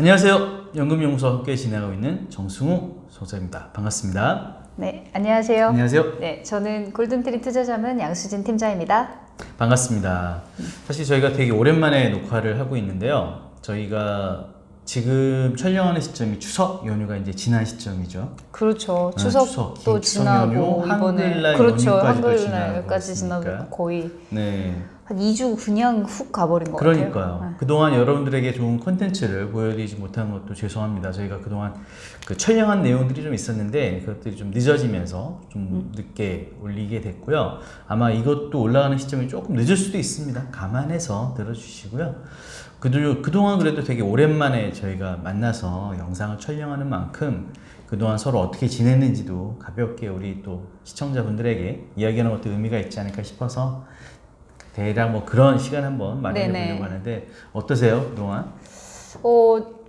안녕하세요. 연금연구소 함께 진행하고 있는 정승우 소장입니다. 반갑습니다. 네, 안녕하세요. 안녕하세요. 네, 저는 골든트리 투자자문 양수진 팀장입니다. 반갑습니다. 사실 저희가 되게 오랜만에 녹화를 하고 있는데요. 저희가 지금 촬영하는 시점이 추석 연휴가 이제 지난 시점이죠. 그렇죠. 추석, 추석도 추석 지나고 연휴, 이번에 한글날 그렇죠. 연휴까지도 한글날까지 지나고 지나고 거의 네. 한 2주 그냥 훅 가버린 것 그러니까요. 같아요. 그동안 여러분들에게 좋은 콘텐츠를 보여드리지 못한 것도 죄송합니다. 저희가 그동안 그 촬영한 내용들이 좀 있었는데 그것들이 좀 늦어지면서 좀 늦게 올리게 됐고요. 아마 이것도 올라가는 시점이 조금 늦을 수도 있습니다. 감안해서 들어주시고요. 그동안 그래도 되게 오랜만에 저희가 만나서 영상을 촬영하는 만큼 그동안 서로 어떻게 지냈는지도 가볍게 우리 또 시청자분들에게 이야기하는 것도 의미가 있지 않을까 싶어서 대략 뭐 그런 시간 한번 마련해 보려고 하는데 어떠세요 그동안?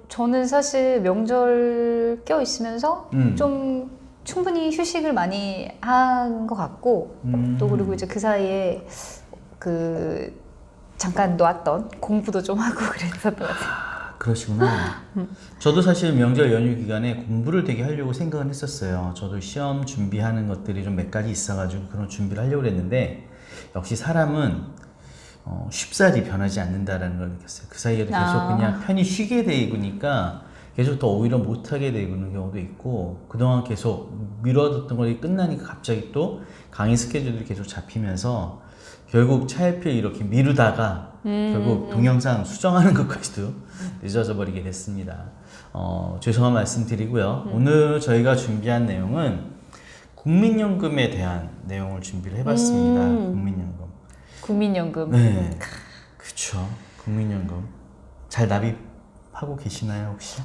저는 사실 명절 껴 있으면서 좀 충분히 휴식을 많이 한 것 같고 또 그리고 이제 그 사이에 그 잠깐 놓았던 공부도 좀 하고 그랬었던 것 같아요. 그러시구나. 저도 사실 명절 연휴 기간에 공부를 되게 하려고 생각은 했었어요. 저도 시험 준비하는 것들이 좀 몇 가지 있어가지고 그런 준비를 하려고 했는데 역시 사람은 쉽사리 변하지 않는다라는 걸 느꼈어요. 그 사이에도 계속 그냥 편히 쉬게 되니까 계속 더 오히려 못하게 되는 경우도 있고 그동안 계속 미뤄뒀던 것이 끝나니까 갑자기 또 강의 스케줄들이 계속 잡히면서 결국 차일피일 이렇게 미루다가 결국 동영상 수정하는 것까지도 늦어져 버리게 됐습니다. 죄송한 말씀 드리고요. 오늘 저희가 준비한 내용은 국민연금에 대한 내용을 준비를 해봤습니다. 국민연금. 네, 그렇죠. 국민연금 잘 납입하고 계시나요 혹시?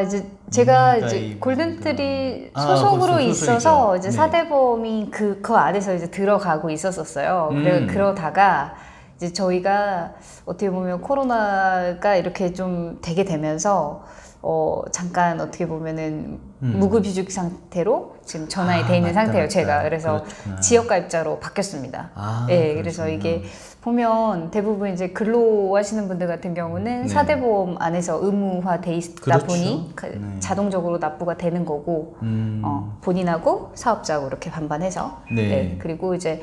이제 제가 이제 골든트리 소속으로 있어서 이제 사대보험이 그 안에서 이제 들어가고 있었어요. 그러다가 이제 저희가 어떻게 보면 코로나가 이렇게 좀 되게 되면서 잠깐 어떻게 보면은 무급휴직 상태로 지금 전환이 돼 있는 상태예요. 제가 그래서 지역가입자로 바뀌었습니다. 네, 그래서 이게 보면 대부분 이제 근로하시는 분들 같은 경우는 사대보험 안에서 의무화돼 있다 보니 자동적으로 납부가 되는 거고 본인하고 사업자하고 이렇게 반반해서 네, 그리고 이제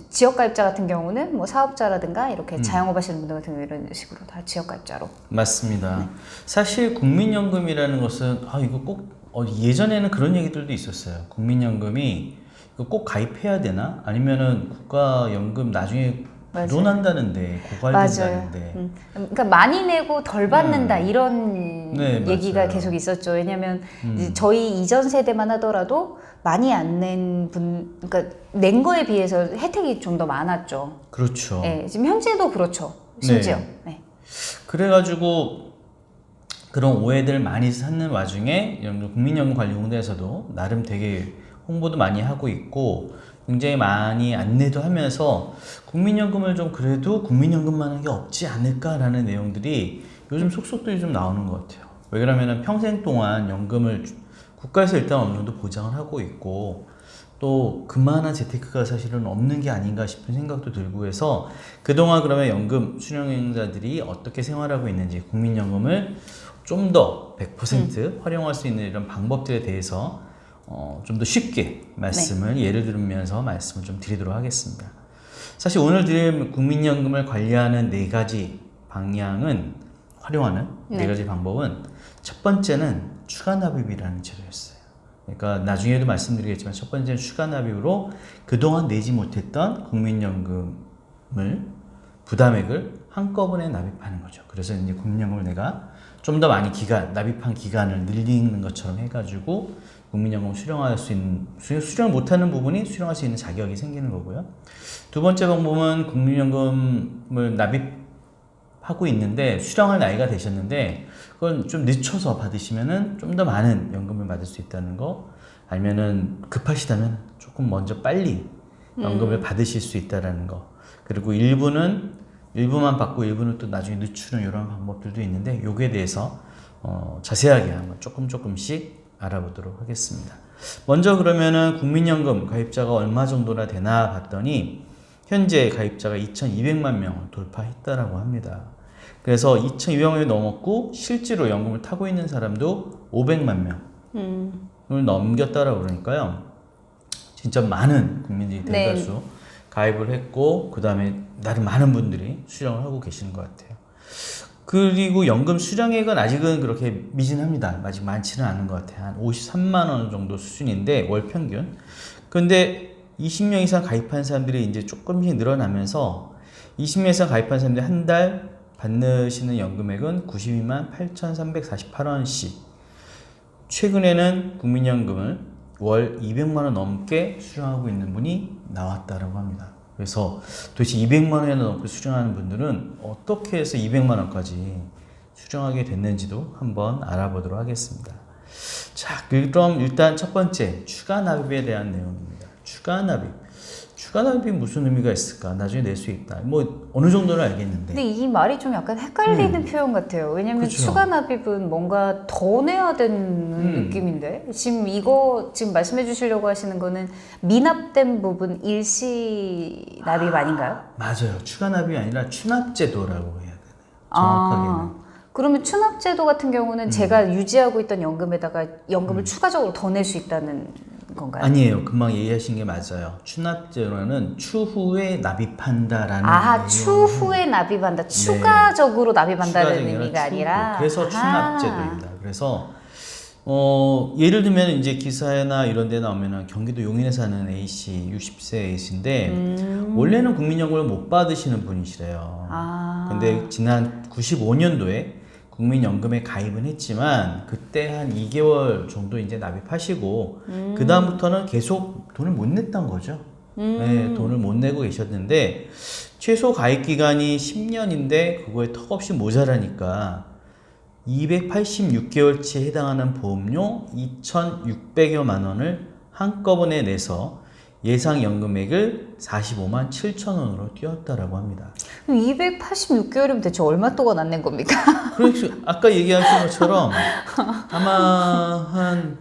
지역가입자 같은 경우는 뭐 사업자라든가 이렇게 자영업 하시는 분들 같은 경우 이런 식으로 다 지역가입자로 맞습니다. 사실 국민연금이라는 것은 이거 꼭 예전에는 그런 얘기들도 있었어요. 국민연금이 이거 꼭 가입해야 되나? 아니면은 국가연금 나중에 불어난다는데 고갈된다는데 그러니까 많이 내고 덜 받는다 이런 얘기가 계속 있었죠. 왜냐하면 이제 저희 이전 세대만 하더라도 많이 안 낸 분, 그러니까 낸 거에 비해서 혜택이 좀 더 많았죠. 그렇죠. 네, 지금 현재도 그렇죠. 심지어. 네. 그래가지고 그런 오해들 많이 사는 와중에 국민연금관리공단에서도 나름 되게 홍보도 많이 하고 있고 굉장히 많이 안내도 하면서 국민연금을 좀 그래도 국민연금만 한 게 없지 않을까라는 내용들이 요즘 속속들이 좀 나오는 것 같아요. 왜 그러면은 평생 동안 연금을 국가에서 일단 어느 정도 보장을 하고 있고 또 그만한 재테크가 사실은 없는 게 아닌가 싶은 생각도 들고 해서 그동안 그러면 연금 수령자들이 어떻게 생활하고 있는지 국민연금을 좀 더 100% 활용할 수 있는 이런 방법들에 대해서 좀 더 쉽게 말씀을 예를 들면서 말씀을 좀 드리도록 하겠습니다. 사실 오늘 드릴 국민연금을 관리하는 4가지 방향은 활용하는 4가지 방법은 첫 번째는 추가 납입이라는 제도였어요. 그러니까 나중에도 말씀드리겠지만 첫 번째는 추가 납입으로 그동안 내지 못했던 국민연금을 부담액을 한꺼번에 납입하는 거죠. 그래서 이제 국민연금을 내가 좀 더 많이 납입한 기간을 늘리는 것처럼 해가지고 국민연금 수령할 수 있는, 수령 못하는 부분이 수령할 수 있는 자격이 생기는 거고요. 두 번째 방법은 국민연금을 납입하고 있는데 수령할 나이가 되셨는데 그건 좀 늦춰서 받으시면은 좀 더 많은 연금을 받을 수 있다는 거, 아니면은 급하시다면 조금 먼저 빨리 연금을 받으실 수 있다는 거, 그리고 일부만 받고 일부는 또 나중에 늦추는 이런 방법들도 있는데 여기에 대해서 자세하게 한번 조금씩 알아보도록 하겠습니다. 먼저 그러면은 국민연금 가입자가 얼마 정도나 되나 봤더니 현재 가입자가 2,200만 명을 돌파했다라고 합니다. 그래서 2,200명이 넘었고 실제로 연금을 타고 있는 사람도 500만 명을 넘겼다라고 그러니까요. 진짜 많은 국민들이 대다수 네. 가입을 했고 그 다음에 나름 많은 분들이 수령을 하고 계시는 것 같아요. 그리고 연금 수령액은 아직은 그렇게 미진합니다. 아직 많지는 않은 것 같아요. 한 53만 원 정도 수준인데 월 평균. 근데 20명 이상 가입한 사람들이 이제 조금씩 늘어나면서 20명 이상 가입한 사람들이 한 달 받으시는 연금액은 92만 8,348원씩. 최근에는 국민연금을 월 200만 원 넘게 수령하고 있는 분이 나왔다라고 합니다. 그래서 도대체 200만 원이나 넘게 수령하는 분들은 어떻게 해서 200만 원까지 수령하게 됐는지도 한번 알아보도록 하겠습니다. 자, 그럼 일단 첫 번째 추가 납입에 대한 내용입니다. 추가 납입. 추가 납입이 무슨 의미가 있을까? 나중에 낼 수 있다. 뭐 어느 정도는 알겠는데. 근데 이 말이 좀 약간 헷갈리는 표현 같아요. 왜냐면 그쵸. 추가 납입은 뭔가 더 내야 되는 느낌인데 지금 말씀해 주시려고 하시는 거는 미납된 부분 일시 납입 아닌가요? 맞아요. 추가 납입이 아니라 추납제도라고 해야 되나요? 정확하게는. 그러면 추납제도 같은 경우는 제가 유지하고 있던 연금에다가 연금을 추가적으로 더 낼 수 있다는 건가요? 아니에요. 금방 얘기하신 게 맞아요. 추납제로는 추후에 납입한다라는. 추후에 납입한다. 추가적으로 납입한다는 추가적인 의미가 추후. 아니라. 그래서 추납제도입니다. 그래서 예를 들면 이제 기사나 이런 데 나오면은 경기도 용인에 사는 A씨, 60세 A씨인데 원래는 국민연금을 못 받으시는 분이시래요. 근데 지난 95년도에 국민연금에 가입은 했지만 그때 한 2개월 정도 이제 납입하시고 그 다음부터는 계속 돈을 못 냈던 거죠. 네, 돈을 못 내고 계셨는데 최소 가입 기간이 10년인데 그거에 턱없이 모자라니까 286개월치에 해당하는 보험료 2,600여만 원을 한꺼번에 내서 예상 연금액을 45만 7천 원으로 띄웠다라고 합니다. 286개월이면 대체 얼마 동안 안 낸 겁니까? 그래서 아까 얘기하신 것처럼 아마 한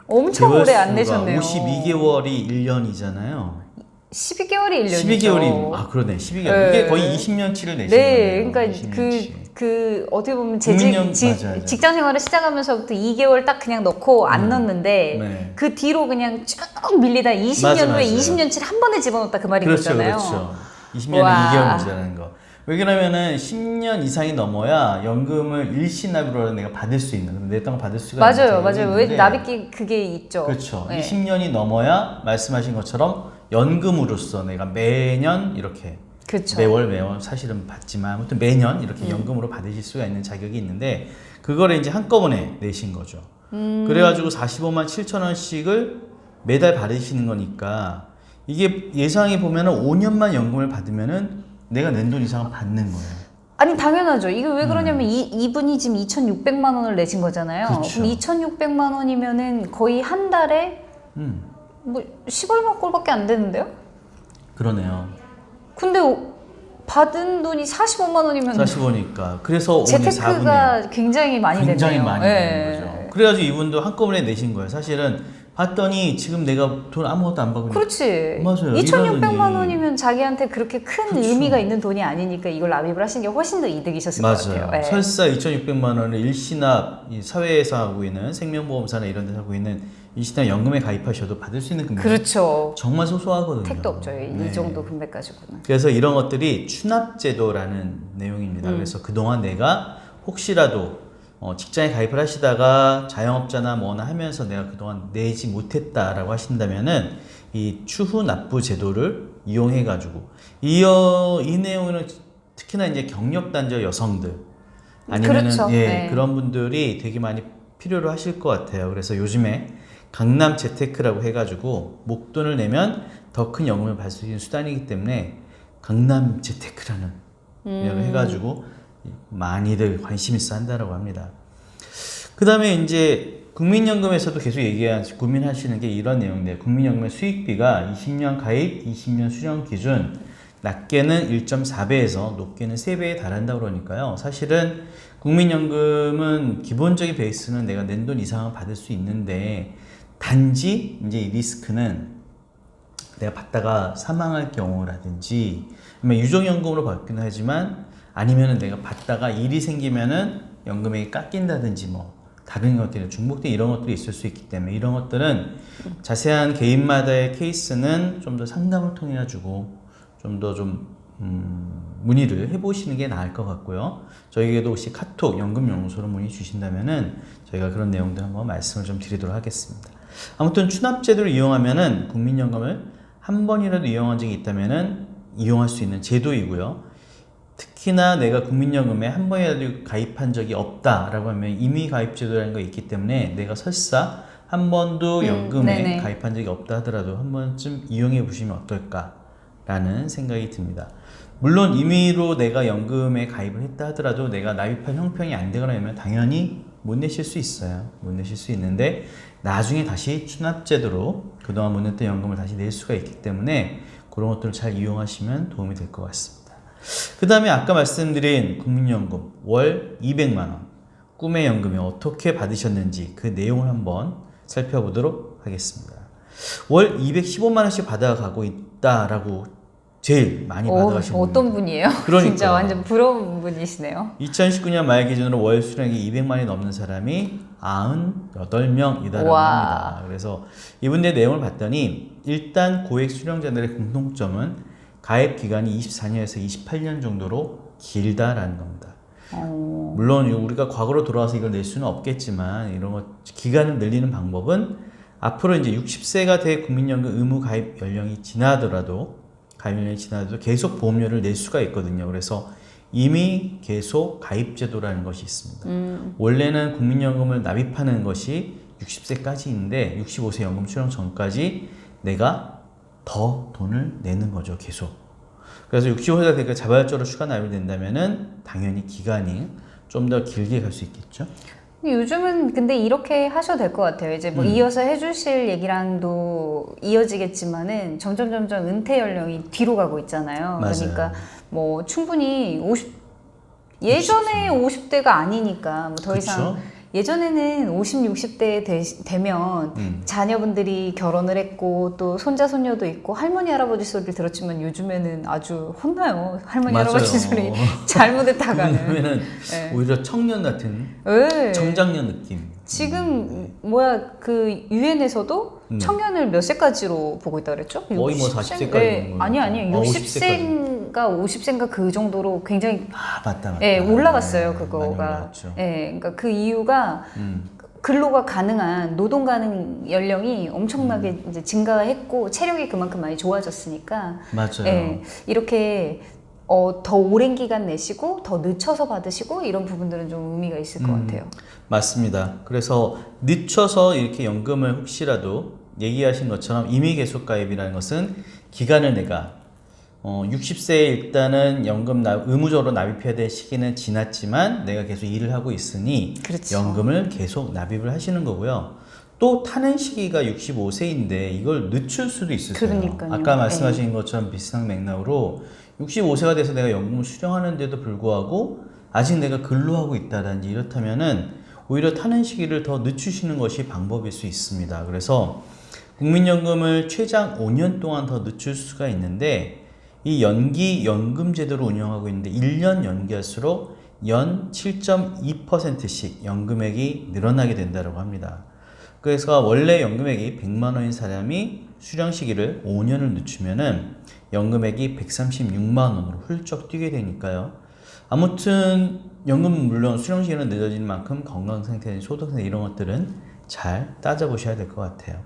엄청 오래 안 내셨네요. 52개월이 1년이잖아요. 12개월이 1년이죠. 12개월이 그러네. 12개월. 네. 이게 거의 20년치를 내신 네, 거네요. 그러니까 20년치. 어떻게 보면 맞아요. 직장 생활을 시작하면서부터 2개월 딱 그냥 넣고 안 넣었는데 네. 그 뒤로 그냥 쭉 밀리다 20년 후에 맞아요. 20년치를 한 번에 집어넣었다 그 말인 거잖아요. 그렇죠. 20년에 와. 2개월 모자라는 거. 왜 그러냐면은 10년 이상이 넘어야 연금을 일시납으로 내가 받을 수 있는, 근데 냈던 거 받을 수가 있는 맞아요. 왜 납입기 그게 있죠. 그렇죠. 네. 20년이 넘어야 말씀하신 것처럼 연금으로서 내가 매년 이렇게 그렇죠. 매월 사실은 받지만 아무튼 매년 이렇게 연금으로 받으실 수가 있는 자격이 있는데 그거를 이제 한꺼번에 내신 거죠. 그래가지고 45만 7천 원씩을 매달 받으시는 거니까 이게 예상이 보면은 5년만 연금을 받으면은 내가 낸 돈 이상은 받는 거예요. 아니 당연하죠. 이게 왜 그러냐면 이분이 지금 2,600만 원을 내신 거잖아요. 그쵸. 그럼 2,600만 원이면은 거의 한 달에 뭐 10얼마 꼴밖에 안 되는데요? 그러네요. 근데 받은 돈이 45만 원이면 45니까. 그래서 5년 4분의 재테크가 굉장히 많이 됐네요. 굉장히 많이 네. 되는 거죠. 그래가지고 이분도 한꺼번에 내신 거예요. 사실은 봤더니 지금 내가 돈 아무것도 안 받고 그렇지. 맞아요. 2,600만 이러느니. 원이면 자기한테 그렇게 큰 그쵸. 의미가 있는 돈이 아니니까 이걸 납입을 하신 게 훨씬 더 이득이셨을 것 같아요. 맞아요. 네. 설사 2,600만 원을 일시납 이 사회에서 하고 있는 생명보험사나 이런 데서 하고 있는 일시납 연금에 가입하셔도 받을 수 있는 금액이 그렇죠. 정말 소소하거든요. 택도 없죠. 네. 이 정도 금액 가지고는. 그래서 이런 것들이 추납제도라는 내용입니다. 그래서 그동안 내가 혹시라도 직장에 가입을 하시다가 자영업자나 뭐나 하면서 내가 그동안 내지 못했다라고 하신다면은 이 추후 납부 제도를 이용해 가지고 이 내용은 특히나 이제 경력 단절 여성들 아니면은 그렇죠. 네. 그런 분들이 되게 많이 필요로 하실 것 같아요. 그래서 요즘에 강남 재테크라고 해가지고 목돈을 내면 더 큰 연금을 받을 수 있는 수단이기 때문에 강남 재테크라는 이런 해가지고 많이들 관심 있어 한다라고 합니다. 그 다음에 이제 국민연금에서도 계속 고민하시는 게 이런 내용인데 국민연금의 수익비가 20년 가입, 20년 수령 기준 낮게는 1.4배에서 높게는 3배에 달한다고 그러니까요. 사실은 국민연금은 기본적인 베이스는 내가 낸 돈 이상은 받을 수 있는데 단지 이제 이 리스크는 내가 받다가 사망할 경우라든지 유정연금으로 받기는 하지만 아니면은 내가 받다가 일이 생기면은 연금액이 깎인다든지 뭐 다른 것들이 중복된 이런 것들이 있을 수 있기 때문에 이런 것들은 자세한 개인마다의 케이스는 좀 더 상담을 통해 가지고 좀 더 문의를 해보시는 게 나을 것 같고요. 저희에게도 혹시 카톡 연금연구소로 문의 주신다면은 저희가 그런 내용들 한번 말씀을 좀 드리도록 하겠습니다. 아무튼 추납제도를 이용하면은 국민연금을 한 번이라도 이용한 적이 있다면은 이용할 수 있는 제도이고요. 특히나 내가 국민연금에 한 번이라도 가입한 적이 없다라고 하면 임의 가입제도라는 거 있기 때문에 내가 설사 한 번도 연금에 네네. 가입한 적이 없다 하더라도 한 번쯤 이용해 보시면 어떨까라는 생각이 듭니다. 물론 임의로 내가 연금에 가입을 했다 하더라도 내가 납입할 형편이 안 되거나 하면 당연히 못 내실 수 있어요. 못 내실 수 있는데 나중에 다시 추납제도로 그동안 못 냈던 연금을 다시 낼 수가 있기 때문에 그런 것들을 잘 이용하시면 도움이 될 것 같습니다. 그 다음에 아까 말씀드린 국민연금 월 200만 원 꿈의 연금에 어떻게 받으셨는지 그 내용을 한번 살펴보도록 하겠습니다. 월 215만 원씩 받아가고 있다라고 제일 많이 받아가시는 분이 어떤 분이에요? 그러니까. 진짜 완전 부러운 분이시네요. 2019년 말 기준으로 월 수령액이 200만이 넘는 사람이 98명이다라고 와. 합니다. 그래서 이분들의 내용을 봤더니 일단 고액 수령자들의 공통점은 가입 기간이 24년에서 28년 정도로 길다라는 겁니다. 물론 우리가 과거로 돌아와서 이걸 낼 수는 없겠지만 이런 것 기간을 늘리는 방법은 앞으로 이제 60세가 돼 국민연금 의무 가입 연령이 지나더라도 가입 연령이 지나도 계속 보험료를 낼 수가 있거든요. 그래서 이미 계속 가입제도라는 것이 있습니다. 원래는 국민연금을 납입하는 것이 60세까지인데 65세 연금 수령 전까지 내가 더 돈을 내는 거죠. 계속. 그래서 65세가 되니까 자발적으로 추가 납입이 된다면은 당연히 기간이 좀 더 길게 갈 수 있겠죠. 요즘은 근데 이렇게 하셔도 될 것 같아요. 이제 뭐 이어서 해주실 얘기랑도 이어지겠지만은 점점 은퇴 연령이 뒤로 가고 있잖아요. 맞아요. 그러니까 뭐 충분히 예전에 50대가 아니니까 뭐 더 이상 예전에는 50, 60대 되면 자녀분들이 결혼을 했고 또 손자 손녀도 있고 할머니 할아버지 소리를 들었지만 요즘에는 아주 혼나요. 할머니 맞아요. 할아버지 소리 잘못했다가는. 왜냐면은 네. 오히려 청년 같은 네. 청장년 느낌. 지금 그 유엔에서도 청년을 몇 세까지로 보고 있다 그랬죠? 거의 뭐 40세까지 네. 아니요. 60세까지. 50세인가 그 정도로 굉장히 맞다. 예, 올라갔어요. 네, 그거가. 많이 올라갔죠. 예, 그러니까 그 이유가 근로가 가능한 노동 가능 연령이 엄청나게 이제 증가했고 체력이 그만큼 많이 좋아졌으니까 맞아요. 예, 이렇게 더 오랜 기간 내시고 더 늦춰서 받으시고 이런 부분들은 좀 의미가 있을 것 같아요. 맞습니다. 그래서 늦춰서 이렇게 연금을 혹시라도 얘기하신 것처럼 임의 계속 가입이라는 것은 기간을 내가 60세에 일단은 연금 의무적으로 납입해야 될 시기는 지났지만 내가 계속 일을 하고 있으니 그렇죠. 연금을 계속 납입을 하시는 거고요. 또 타는 시기가 65세인데 이걸 늦출 수도 있으세요. 그러니까요. 아까 말씀하신 것처럼 비슷한 맥락으로 65세가 돼서 내가 연금을 수령하는데도 불구하고 아직 내가 근로하고 있다든지 이렇다면은 오히려 타는 시기를 더 늦추시는 것이 방법일 수 있습니다. 그래서 국민연금을 최장 5년 동안 더 늦출 수가 있는데 이 연기 연금 제도를 운영하고 있는데 1년 연기할수록 연 7.2%씩 연금액이 늘어나게 된다고 합니다. 그래서 원래 연금액이 100만 원인 사람이 수령 시기를 5년을 늦추면은 연금액이 136만 원으로 훌쩍 뛰게 되니까요. 아무튼 연금은 물론 수령 시기는 늦어지는 만큼 건강 상태, 소득 상태 이런 것들은 잘 따져보셔야 될 것 같아요.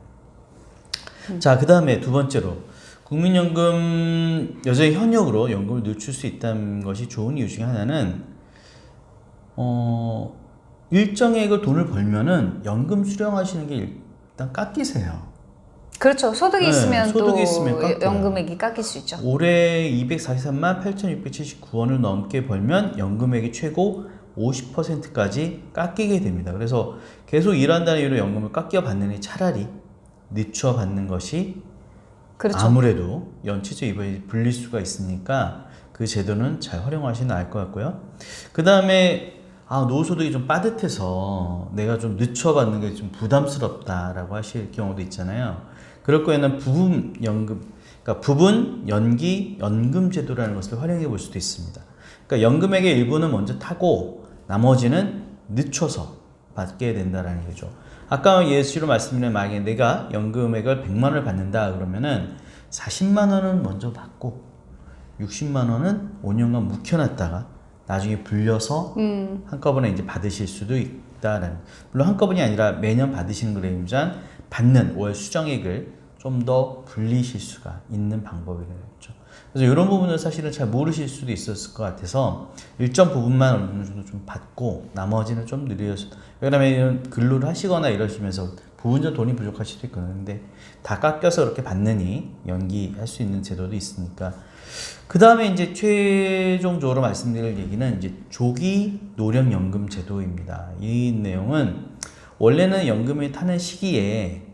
자, 그 다음에 두 번째로 국민연금 여전히 현역으로 연금을 늦출 수 있다는 것이 좋은 이유 중에 하나는 일정액을 돈을 벌면은 연금 수령하시는 게 일단 깎이세요. 그렇죠. 소득이 네, 있으면 소득이 또 있으면 깎여요. 연금액이 깎일 수 있죠. 올해 243만 8,679원을 넘게 벌면 연금액이 최고 50%까지 깎이게 됩니다. 그래서 계속 일한다는 이유로 연금을 깎여 받느니 차라리 늦춰 받는 것이 그렇죠. 아무래도 연체적 이익이 불릴 수가 있으니까 그 제도는 잘 활용하시는 게 나을 것 같고요. 그 다음에 노후소득이 좀 빠듯해서 내가 좀 늦춰 받는 게 좀 부담스럽다라고 하실 경우도 있잖아요. 그럴 거에는 부분 연기 연금 제도라는 것을 활용해 볼 수도 있습니다. 그러니까 연금액의 일부는 먼저 타고 나머지는 늦춰서 받게 된다라는 거죠. 아까 예시로 말씀드린 만약에 내가 연금액을 100만 원을 받는다 그러면은 40만 원은 먼저 받고 60만 원은 5년간 묵혀놨다가 나중에 불려서 한꺼번에 이제 받으실 수도 있다라는. 물론 한꺼번이 아니라 매년 받으시는 거라면 받는 월 수정액을 좀 더 불리실 수가 있는 방법이겠죠. 그래서 이런 부분을 사실은 잘 모르실 수도 있었을 것 같아서 일정 부분만 어느 정도 좀 받고 나머지는 좀 느려서, 왜냐면 근로를 하시거나 이러시면서 부분적으로 돈이 부족할 수도 있거든요. 다 깎여서 그렇게 받느니 연기할 수 있는 제도도 있으니까. 그 다음에 이제 최종적으로 말씀드릴 얘기는 이제 조기 노령연금 제도입니다. 이 내용은 원래는 연금을 타는 시기에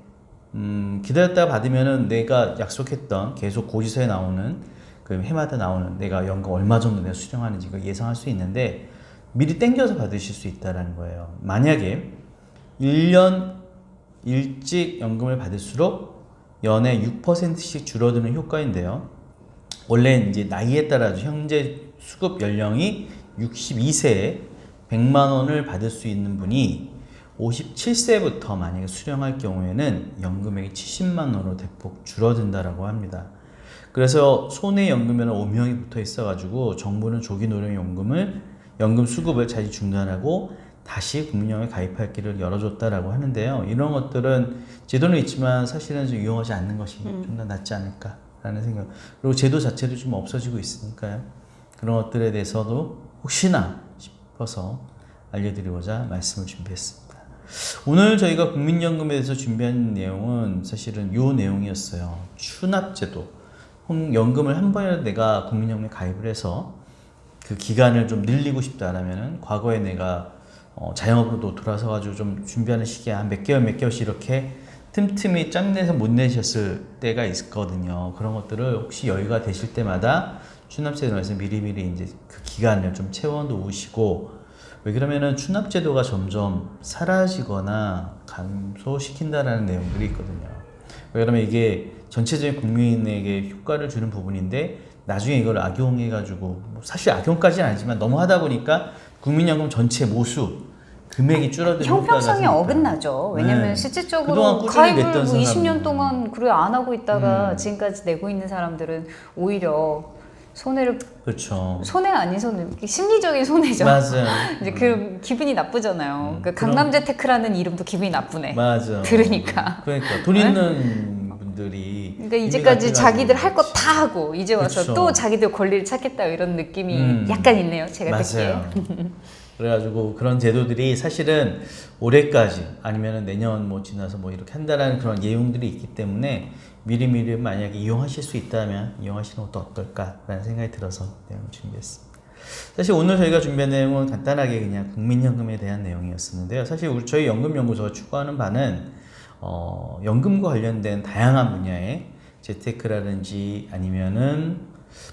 기다렸다가 받으면은 내가 약속했던 계속 고지서에 나오는 그 해마다 나오는 내가 연금 얼마 정도 내가 수령하는지 그걸 예상할 수 있는데 미리 땡겨서 받으실 수 있다는 거예요. 만약에 1년 일찍 연금을 받을수록 연에 6%씩 줄어드는 효과인데요. 원래 이제 나이에 따라서 현재 수급 연령이 62세에 100만 원을 받을 수 있는 분이 57세부터 만약에 수령할 경우에는 연금액이 70만 원으로 대폭 줄어든다라고 합니다. 그래서 손해 연금에는 오명이 붙어 있어가지고 정부는 조기 노령연금을 연금 수급을 자칫 중단하고 다시 국민연금에 가입할 길을 열어줬다라고 하는데요. 이런 것들은 제도는 있지만 사실은 좀 이용하지 않는 것이 좀 더 낫지 않을까라는 생각. 그리고 제도 자체도 좀 없어지고 있으니까요. 그런 것들에 대해서도 혹시나 싶어서 알려드리고자 말씀을 준비했습니다. 오늘 저희가 국민연금에 대해서 준비한 내용은 사실은 이 내용이었어요. 추납제도. 연금을 한 번이라도 내가 국민연금에 가입을 해서 그 기간을 좀 늘리고 싶다라면은 과거에 내가 자영업으로 돌아서가지고 좀 준비하는 시기에 한 몇 개월씩 이렇게 틈틈이 짬내서 못 내셨을 때가 있거든요. 그런 것들을 혹시 여유가 되실 때마다 추납제도에서 미리미리 이제 그 기간을 좀 채워 놓으시고, 왜 그러면은 추납제도가 점점 사라지거나 감소시킨다라는 내용들이 있거든요. 왜 그러면 이게 전체적인 국민에게 효과를 주는 부분인데 나중에 이걸 악용해가지고, 사실 악용까지는 아니지만 너무 하다 보니까 국민연금 전체 모수 금액이 줄어드는 형평성이 어긋나죠. 왜냐면 실질적으로 가입을 뭐 20년 동안 그래 안 하고 있다가 지금까지 내고 있는 사람들은 오히려 손해를, 그렇죠. 손해 아닌 손해, 심리적인 손해죠. 맞아요. 이제 그 기분이 나쁘잖아요. 그 강남재테크라는 이름도 기분이 나쁘네. 맞아. 그러니까 돈 있는 분들이. 그러니까 이제까지 자기들 할 거 다 그렇지. 하고 이제 와서 그쵸. 또 자기들 권리를 찾겠다 이런 느낌이 약간 있네요. 제가 맞아요. 듣기에. 그래가지고 그런 제도들이 사실은 올해까지 아니면 내년 뭐 지나서 뭐 이렇게 한다라는 그런 예용들이 있기 때문에 미리미리 만약에 이용하실 수 있다면 이용하시는 것도 어떨까라는 생각이 들어서 내용을 준비했습니다. 사실 오늘 저희가 준비한 내용은 간단하게 그냥 국민연금에 대한 내용이었었는데요. 사실 저희 연금연구소가 추구하는 바는 연금과 관련된 다양한 분야의 재테크라든지 아니면은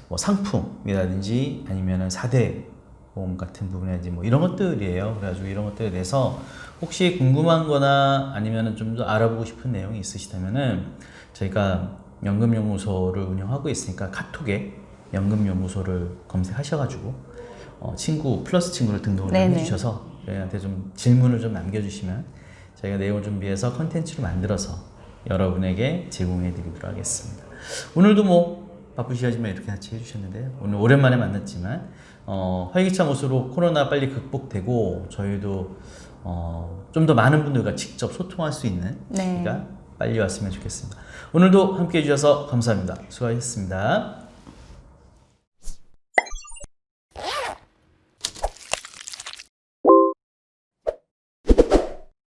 뭐 상품이라든지 아니면은 4대 보험 같은 부분이라든지 뭐 이런 것들이에요. 그래가지고 이런 것들에 대해서 혹시 궁금한 거나 아니면은 좀 더 알아보고 싶은 내용이 있으시다면은 저희가 연금연구소를 운영하고 있으니까 카톡에 연금연구소를 검색하셔가지고 플러스 친구를 등록을 해주셔서 저희한테 좀 질문을 좀 남겨주시면 저희가 내용을 준비해서 컨텐츠로 만들어서 여러분에게 제공해 드리도록 하겠습니다. 오늘도 뭐 바쁘시하지만 이렇게 같이 해주셨는데요. 오늘 오랜만에 만났지만 활기찬 모습으로 코로나 빨리 극복되고 저희도 좀 더 많은 분들과 직접 소통할 수 있는 시기가 빨리 왔으면 좋겠습니다. 오늘도 함께 해주셔서 감사합니다. 수고하셨습니다.